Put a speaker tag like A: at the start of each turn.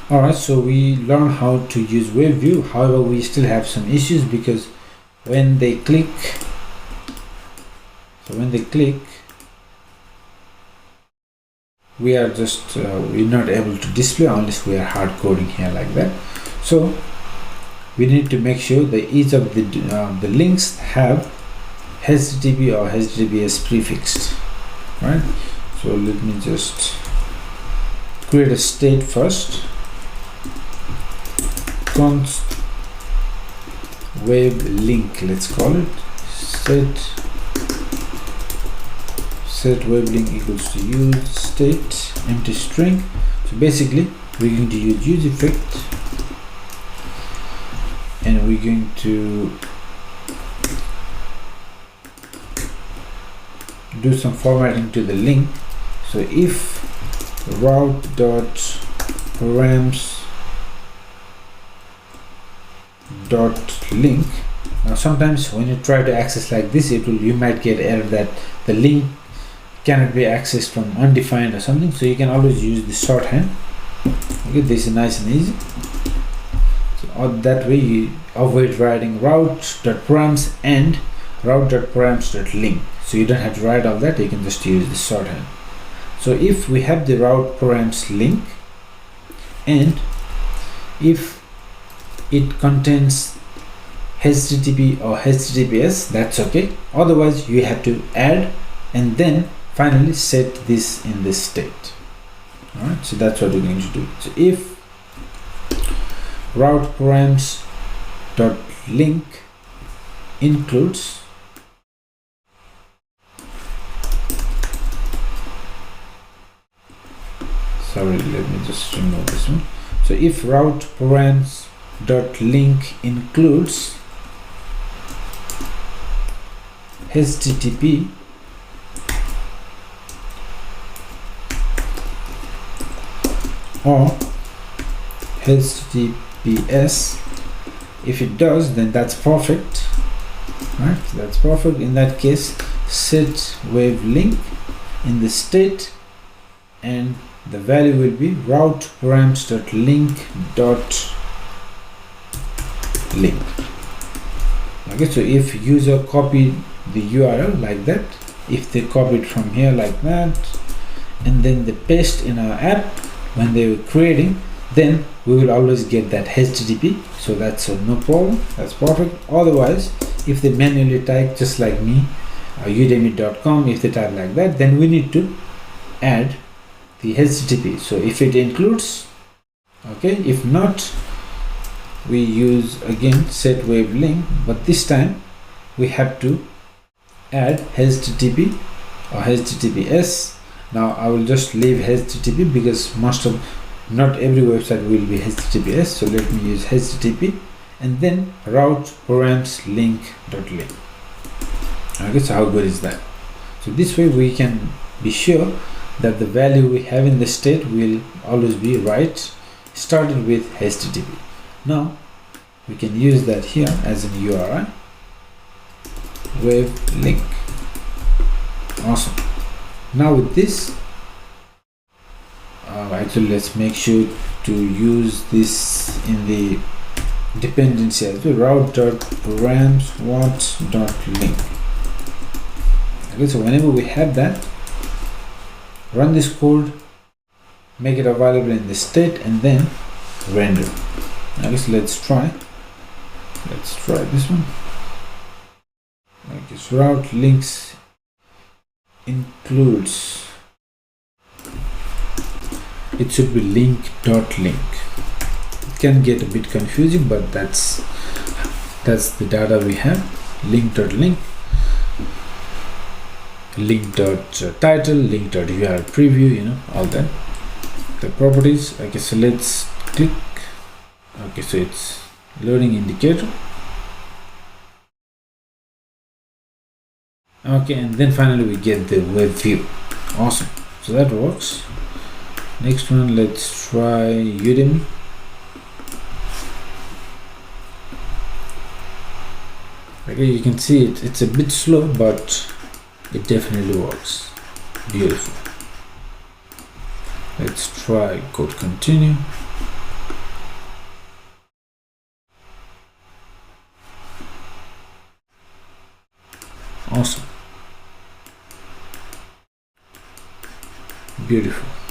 A: Alright, so we learned how to use WebView. However, we still have some issues because when they click, we are just we're not able to display unless we are hard coding here like that. So we need to make sure that each of the links have HTTP or HTTPS prefixed, right? So let me just create a state first. Const web link, let's call it set web link equals to use state empty string. So basically we're going to use effect, and we're going to do some formatting to the link. So if route.params .link, now sometimes when you try to access like this, you might get error that the link cannot be accessed from undefined or something. So you can always use the shorthand. Okay, this is nice and easy. So that way you avoid writing route.params and route.params.link. So you don't have to write all that, you can just use the shorthand. So if we have the route params link, and if it contains HTTP or HTTPS, that's okay. Otherwise you have to add and then finally set this in this state. All right, so that's what we're going to do. So if route params dot link includes let me just remove this one. So if route params dot link includes HTTP or HTTPS, if it does, then that's perfect, right? So that's perfect. In that case, set web link in the state, and the value will be route params dot link dot link. Okay, so if user copied the URL like that, if they copied from here like that, and then they paste in our app when they were creating, then we will always get that HTTP. So that's no problem, that's perfect. Otherwise, if they manually type just like me, udemy.com, if they type like that, then we need to add the HTTP. So if it includes, okay, if not, we use again set web link, but this time we have to add HTTP or HTTPS. Now I will just leave HTTP because not every website will be HTTPS. So let me use HTTP and then route params link dot link. Okay, so how good is that? So this way we can be sure that the value we have in the state will always be right, started with HTTP. Now we can use that here as an URI, web link. Awesome. Now with this, actually let's make sure to use this in the dependency as well, route.params.link. Okay, so whenever we have that, run this code, make it available in the state, and then render. Okay, so let's try this one. Okay, so route links includes, it should be link.link. It can get a bit confusing, but that's the data we have. Link.link, link.title, link.url preview, all that. The properties. Okay, so let's click. Okay, so it's loading indicator. Okay, and then finally we get the web view. Awesome. So that works. Next one, let's try Udemy. Okay, you can see it's a bit slow, but it definitely works. Beautiful. Let's try code continue. Awesome. Beautiful.